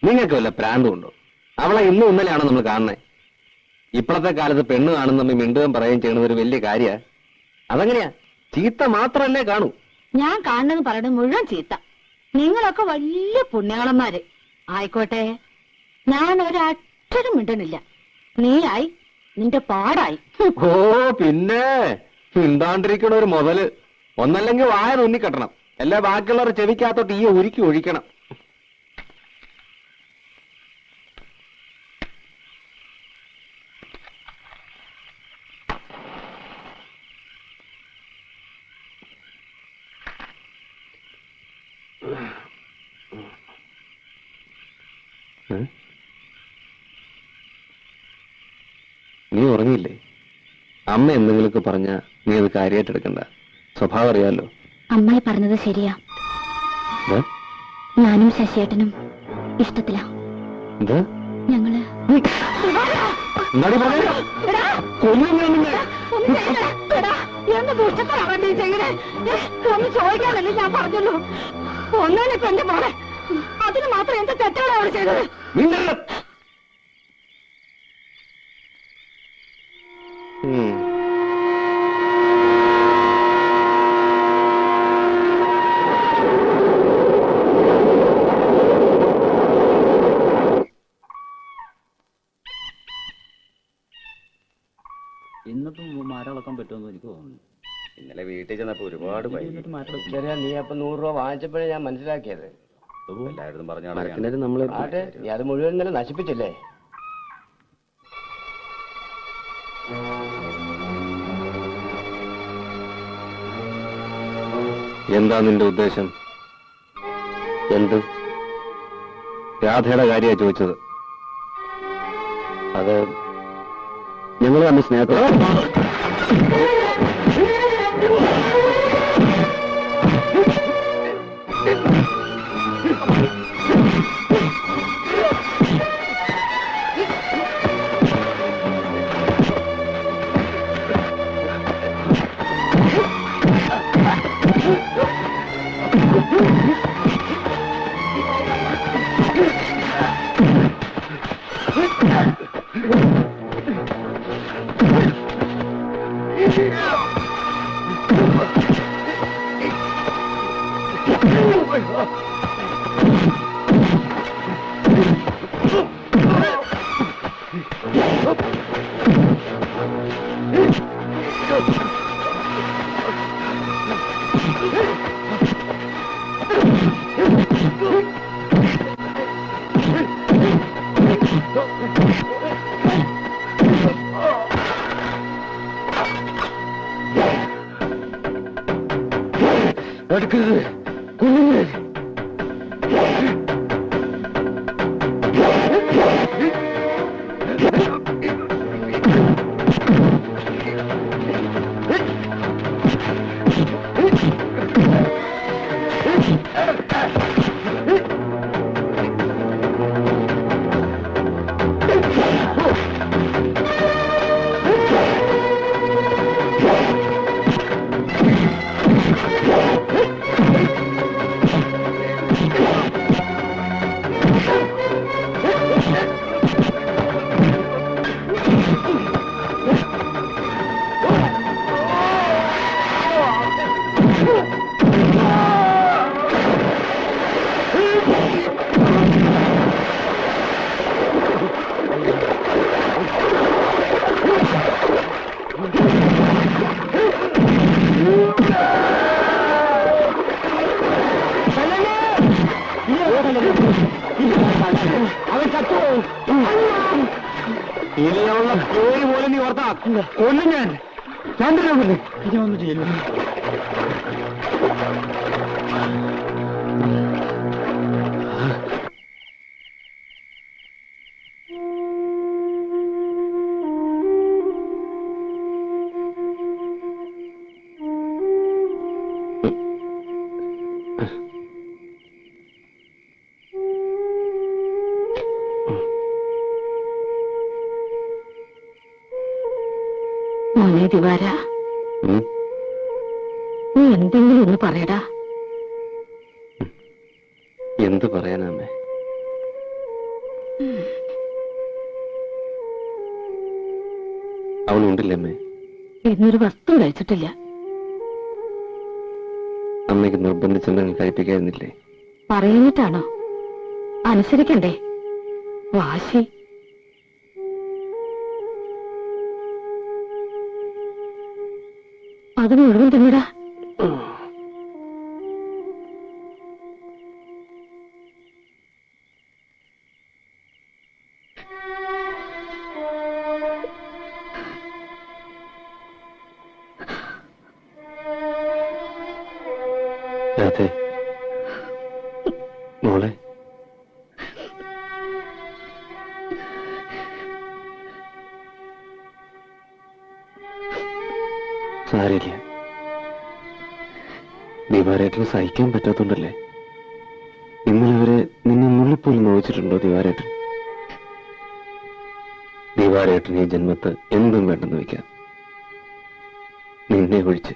നിങ്ങൾക്ക് വല്ല പ്രാന്തമുണ്ടോ? അവളെ ഇന്നും ഇന്നലെയാണോ നമ്മൾ കാണുന്നത്? ഇപ്പോഴത്തെ കാലത്ത് പെണ്ണ് കാണുന്ന നമ്മി മിണ്ടുകയും പറയുകയും ചെയ്യുന്നത് ഒരു വലിയ കാര്യ. അതെങ്ങനെയാ? ചീത്ത മാത്രല്ലേ കാണൂ. ഞാൻ കാണുന്നത് പറയുന്നത് മുഴുവൻ ചീത്ത. നിങ്ങളൊക്കെ വലിയ പുണ്യാളന്മാര് ആയിക്കോട്ടെ. ഞാൻ ഒരക്ഷരം മിണ്ടണില്ല. നീയായി നിന്റെ പാടായി. ഓ പിന്നെ മിണ്ടാണ്ടിരിക്കണ ഒരു മുതല്. ഒന്നല്ലെങ്കിൽ വായ തുന്നിക്കെട്ടണം, എല്ലാ ബാക്കിയുള്ളവർ ചെവിക്കകത്തോട്ട് ഈ ഉരുക്കി ഒഴിക്കണം. നീ ഉറങ്ങിയില്ലേ? അമ്മ എന്തെങ്കിലുമൊക്കെ പറഞ്ഞ നീ അത് കാര്യമായിട്ട് എടുക്കണ്ട. സ്വഭാവം അറിയാലോ. അമ്മായി പറഞ്ഞത് ശരിയാ. ഞാനും ശശിയേട്ടനും ഇഷ്ടത്തിലാ. ഞങ്ങള് ചോദിക്കാനല്ലേ ഞാൻ പറഞ്ഞുള്ളൂ. ഒന്നിനിപ്പോ എന്റെ മോളെ അതിന് മാത്രം എന്താ തെറ്റാണ് അവൾ ചെയ്തത്? ഇന്നിപ്പം മാറ്റളക്കാൻ പറ്റുമെന്ന് എനിക്ക് തോന്നുന്നു. ഇന്നലെ വീട്ടിൽ ചെന്നപ്പോ ഒരുപാട് നീ അപ്പൊ 100 രൂപ വാങ്ങിച്ചപ്പോഴേ ഞാൻ മനസ്സിലാക്കിയത്. എല്ലാവരും പറഞ്ഞ നീ അത് മുഴുവൻ ഇന്നലെ നശിപ്പിച്ചില്ലേ? എന്താ നിന്റെ ഉദ്ദേശം? എന്ത്? രാധയുടെ കാര്യമാണ് ചോദിച്ചത്. അത് ഞങ്ങൾ തമ്മിൽ സ്നേഹത്തോടെ ഇനിയുള്ള പേര് പോലെ നീ ഓർത്താ കൊല്ലും ഞാൻ. ചന്ദ്രനെ ഇനി ഒന്നും ചെയ്യില്ല. മോനെ ദിവാര, നീ എന്തെങ്കിലും ഒന്ന് പറയടാ. എന്ത് പറയാനാമേ? അവളുണ്ടില്ലേ അമ്മേ? ഇന്നൊരു വസ്തു കഴിച്ചിട്ടില്ല. അമ്മയ്ക്ക് നിർബന്ധിച്ചെന്തെങ്കിലും കഴിപ്പിക്കായിരുന്നില്ലേ? പറയുന്നിട്ടാണോ? അനുസരിക്കണ്ടേ? വാശി. അത് മുഴുവൻ തിന്നിടാ. രാധേ, മോളെ, സാരില്ല. ദിവാരേട്ടന് സഹിക്കാൻ പറ്റാത്തോണ്ടല്ലേ? ഇന്നലെ വരെ നിന്നെ നുള്ളിപ്പോലും നോവിച്ചിട്ടുണ്ടോ ദിവാരേട്ടൻ? ദിവാരേട്ടൻ ഈ ജന്മത്ത് എന്തും വേണ്ടെന്ന് വയ്ക്കാം, നിന്നെ ഒഴിച്ച്.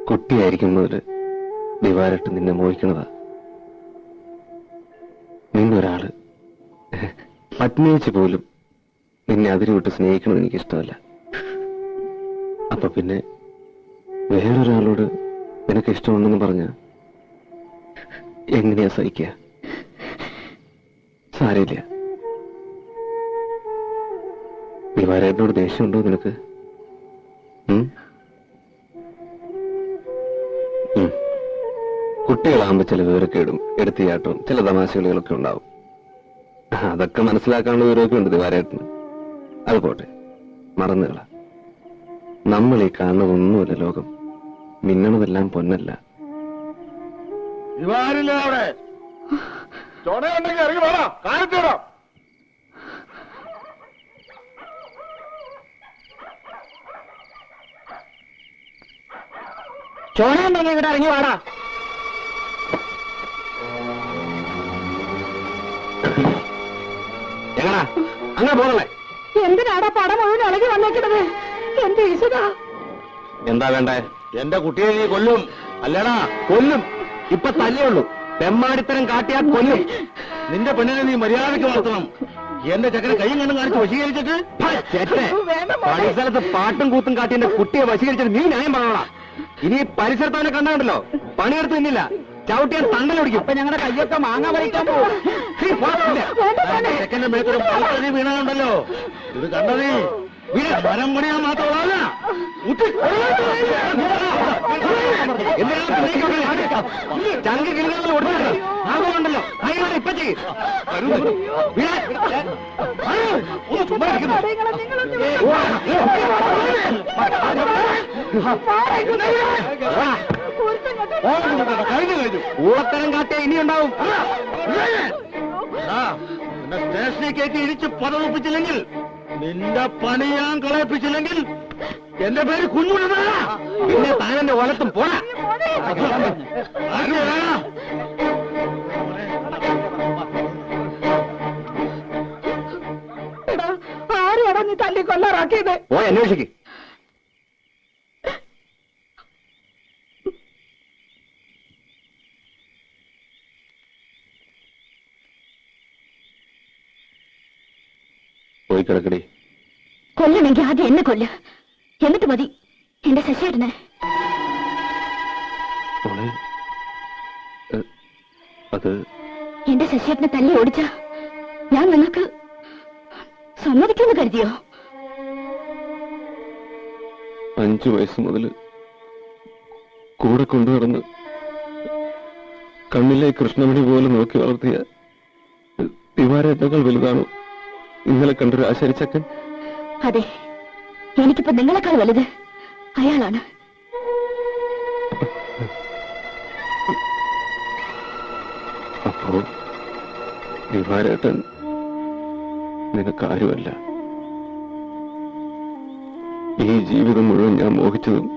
കുട്ടിയായിരിക്കും മുതല് ദിവാരേട്ടൻ നിന്നെ മോഹിക്കണതാ. നിന്നൊരാള് പത്നിയിച്ച് പോലും നിന്നെ അതിരുവിട്ട് സ്നേഹിക്കണമെന്ന് എനിക്കിഷ്ടമല്ല. അപ്പൊ പിന്നെ വേറൊരാളോട് നിനക്ക് ഇഷ്ടമുണ്ടെന്ന് പറഞ്ഞ എങ്ങനെയാ സഹിക്കുക? സാരമില്ല. ദിവാരേട്ടനോട് ദേഷ്യമുണ്ടോ നിനക്ക്? കുട്ടികളാകുമ്പോ ചില വിവരക്കേടും എടുത്തിയാട്ടവും ചില തമാശകളികളൊക്കെ ഉണ്ടാവും. അതൊക്കെ മനസ്സിലാക്കാനുള്ള വിവരമൊക്കെ ഉണ്ട് ദിവാരേട്ടന്. അത് പോട്ടെ, മറന്നുകള. നമ്മൾ ഈ കാണുന്നതൊന്നുമല്ല ലോകം. മിന്നണതെല്ലാം പൊന്നല്ല. ചോണയുണ്ടെങ്കിൽ ഇവിടെ ഇറങ്ങി വാടാ. എങ്ങനാ അങ്ങനെ പോകണേ? എന്തിനാടാ പടം മുഴുവൻ ഇളകി വന്നേക്കുന്നത്? എന്റെ ഈശ്വര, എന്താ വേണ്ടേ? എന്റെ കുട്ടിയെ നീ കൊല്ലും അല്ലേടാ? കൊല്ലും. ഇപ്പൊ തല്ലേയുള്ളൂ. തെമ്മാടിത്തരം കാട്ടിയാ കൊല്ലും. നിന്റെ പെണ്ണിനെ നീ മര്യാദയ്ക്ക് വളർത്തണം. എന്റെ ചക്കനെ കൈയും കണ്ണും കാണിച്ച് വശീകരിച്ചിട്ട് പരിസരത്ത് പാട്ടും കൂത്തും കാട്ടി എന്റെ കുട്ടിയെ വശീകരിച്ചിട്ട് നീ ന്യായം പറയണ. ഇനി പരിസരത്ത് അവനെ കണ്ടുണ്ടല്ലോ, പണിയെടുത്ത് നിന്നില്ല, ചവിട്ടിയാൽ തണ്ടലൊടിക്കും. അപ്പൊ ഞങ്ങളുടെ കയ്യൊക്കെ മാങ്ങ പറിക്കാൻ പോകും. ചെക്കന്റെ മേത്തൊരു പാൽക്കറി വീണുണ്ടല്ലോ, ഇത് കണ്ടതേ മരം പണിയാൻ മാത്രമല്ല ചങ്ക് കിളികളിൽ ഓടുന്നുണ്ടല്ലോ, ആകുന്നുണ്ടല്ലോ. അതിനോട് ഇപ്പൊ ചെയ്യും. ഊളത്തരം കാട്ടിയ ഇനിയുണ്ടാവും. നിന്നെ സ്റ്റേഷനിൽ കയറ്റി ഇടിച്ച് പതപ്പിച്ചില്ലെങ്കിൽ, നിന്റെ പണി ഞാൻ കളയിപ്പിച്ചില്ലെങ്കിൽ എന്റെ പേര് കുഞ്ഞുണ്ണ. പിന്നെ താനെന്റെ ഓലത്തും പോടാ. ആരെയാടാ നീ തല്ലി കൊല്ലാറാക്കിയത്? പോയി അന്വേഷിക്ക്. പോയി കിടക്കടി. കൊല്ലണമെങ്കിൽ ആദ്യം എന്നെ കൊല്ല്, എന്നിട്ട് മതി എന്റെ ശശിയേട്ടനെ. അത് എന്റെ ശശിയേട്ടനെ തല്ലി ഓടിച്ച ഞാൻ നിങ്ങൾക്ക് സമ്മതിക്കുമെന്ന് കരുതിയോ? 5 വയസ്സ് മുതൽ കൂടെ കൊണ്ടു നടന്ന് കണ്ണിലെ കൃഷ്ണമണി പോലെ നോക്കി വളർത്തിയ ദിവാരേട്ടനേക്കാൾ വലുതാണോ ഇന്നലെ കണ്ടൊരു ആശാരിച്ചക്കൻ? അതെ, എനിക്കിപ്പോ നിങ്ങളെക്കാൾ വലുത് അയാളാണ്. അപ്പോ ദിവാരേട്ടൻ നിനക്കാരുമല്ല. ഈ ജീവിതം മുഴുവൻ ഞാൻ മോഹിച്ചതും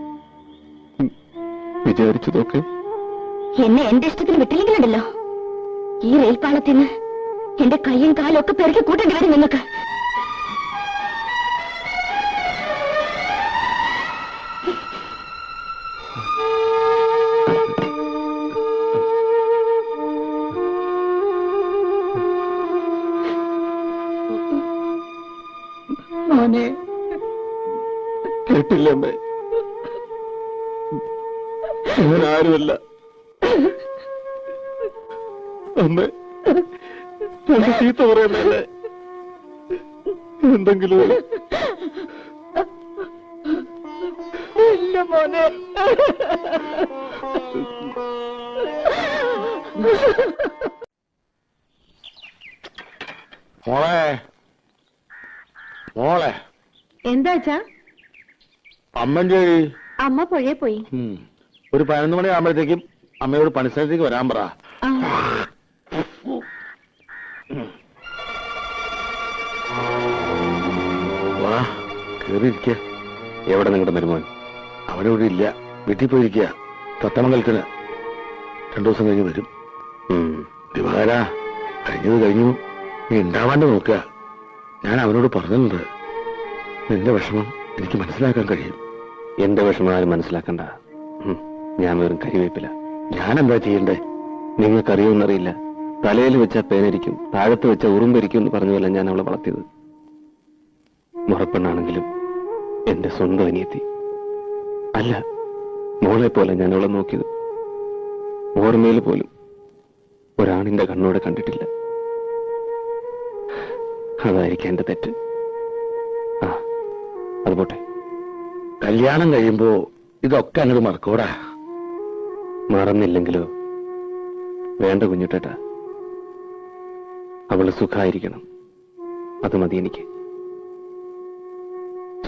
വിചാരിച്ചതൊക്കെ എന്നെ എന്റെ ഇഷ്ടത്തിന് വിട്ടില്ലെങ്കിലുണ്ടല്ലോ, ഈ റെയിൽപാളത്തിൽ നിന്ന് എന്റെ കൈയും കാലും ഒക്കെ പെരുക്കി കൂട്ടേണ്ടി വരും നിങ്ങൾക്ക്. മോനെ. കേട്ടില്ല അമ്മേ, ഞാൻ ആരുമല്ല. അമ്മേ, എന്റെ ചീത്ത പറയുന്നല്ലേ? എന്തെങ്കിലും ഇല്ല മോനെ. മോളെ മോളെ എന്താച്ചാ? അമ്മന്റെ അമ്മ പുഴയെ പോയി. ഒരു 11 മണി ആകുമ്പോഴത്തേക്കും അമ്മയോട് പണിസ്ഥലത്തേക്ക് വരാൻ പറ. വാ, കേറിയിരിക്ക. എവിടെ നിങ്ങളുടെ മരുമോൻ? അവനിവിടെ ഇല്ല, വീട്ടിൽ പോയിരിക്കുക. തത്തമംഗലത്തിന് 2 ദിവസം കഴിഞ്ഞ് വരും. ദിവാര, കഴിഞ്ഞത് കഴിഞ്ഞു, നീ ഉണ്ടാവാണ്ട് നോക്കുക. ഞാൻ അവനോട് പറഞ്ഞിട്ടുണ്ട്, നിന്റെ വിഷമം എനിക്ക് മനസ്സിലാക്കാൻ കഴിയും. എന്റെ വിഷമം ആരും മനസ്സിലാക്കണ്ട. ഞാൻ വെറും കരിവേപ്പില. ഞാൻ എന്താ ചെയ്യണ്ടേ? നിങ്ങൾക്കറിയുമെന്നറിയില്ല, തലയിൽ വെച്ച പേനരിക്കും, താഴത്ത് വെച്ച ഉറുമ്പരിക്കും എന്ന് പറഞ്ഞ പോലെ ഞാൻ അവളെ വളർത്തിയത്. മുറപ്പെണ്ണാണെങ്കിലും എന്റെ സ്വന്തം അനിയത്തി അല്ല, മോളെ പോലെ ഞാൻ അവളെ നോക്കിയത്. ഓർമ്മയിൽ പോലും ഒരാണിന്റെ കണ്ണോടെ കണ്ടിട്ടില്ല. അതായിരിക്കും എന്റെ തെറ്റ്. അത് പോട്ടെ. കല്യാണം കഴിയുമ്പോ ഇതൊക്കെ അങ്ങോട്ട് മറക്കൂടാ. മറന്നില്ലെങ്കിലോ? വേണ്ട കുഞ്ഞുട്ടേട്ടാ, അവള് സുഖായിരിക്കണം, അത് മതി എനിക്ക്.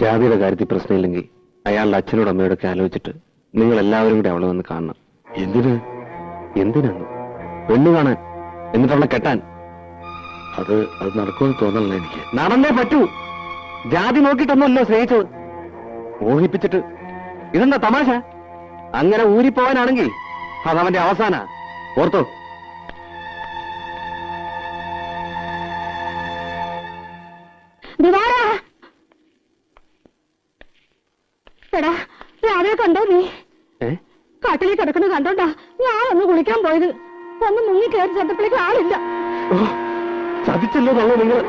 ജാതിയുടെ കാര്യത്തിൽ പ്രശ്നമില്ലെങ്കിൽ അയാളുടെ അച്ഛനോടും അമ്മയോടൊക്കെ ആലോചിച്ചിട്ട് നിങ്ങൾ എല്ലാവരും കൂടെ അവളെ വന്ന് കാണണം. എന്തിനാണ്? പെണ്ണു കാണാൻ, എന്നിട്ട് അവളെ കെട്ടാൻ. അത് നടക്കുമെന്ന് തോന്നണല്ലോ എനിക്ക്. നടന്നേ പറ്റൂ. ജാതി നോക്കിയിട്ടൊന്നുമല്ലോ സ്നേഹിച്ചത്, മോഹിപ്പിച്ചിട്ട്. ഇതെന്താ തമാശ? അങ്ങനെ ഊരിപ്പോവാനാണെങ്കിൽ അതവന്റെ അവസാന. ഓർത്തോ? എടാ, രാവിലെ കണ്ടോ നീ? കാട്ടിലേക്ക് കിടക്കണ കണ്ടോണ്ടാ ഞാനൊന്ന് കുളിക്കാൻ പോയത്. ഒന്ന് മുങ്ങി കയറി ചെന്നപ്പോഴേക്ക് ആളില്ല. ചതിച്ചല്ലോ തള്ളോ നിങ്ങൾ.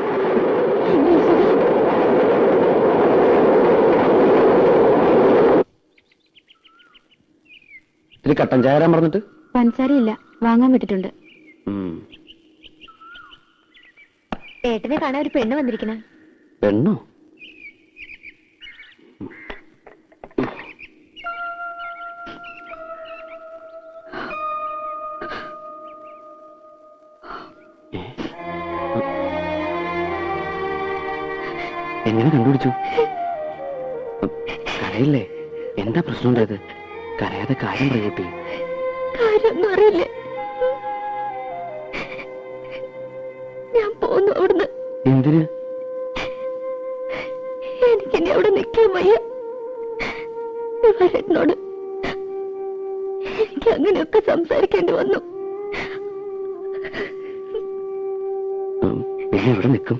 ഇത്തിരി കട്ടൻ ചായ തരാൻ പറഞ്ഞിട്ട്. പഞ്ചസാരയില്ല, വാങ്ങാൻ വിട്ടിട്ടുണ്ട്. ഏട്ടനെ കാണാൻ ഒരു പെണ്ണ് വന്നിരിക്കണ. പെണ്ണോ? എങ്ങനെ കണ്ടുപിടിച്ചു? കരയില്ലേ? എന്താ പ്രശ്നം ഉണ്ടായത്? കരയാതെ കാര്യം പറയൂട്ടി. കാര്യമൊന്നും അറിയില്ലേ? ഞാൻ പോന്നു അവിടുന്ന്. എന്തിന്? എനിക്കിനി അവിടെ നിൽക്കാൻ വയ്യ. എന്നോട് എനിക്ക് അങ്ങനെയൊക്കെ സംസാരിക്കേണ്ടി വന്നു. പിന്നെ എവിടെ നിൽക്കും?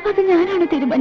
അത് ഞാനാണ് തീരുമാനിച്ചത്.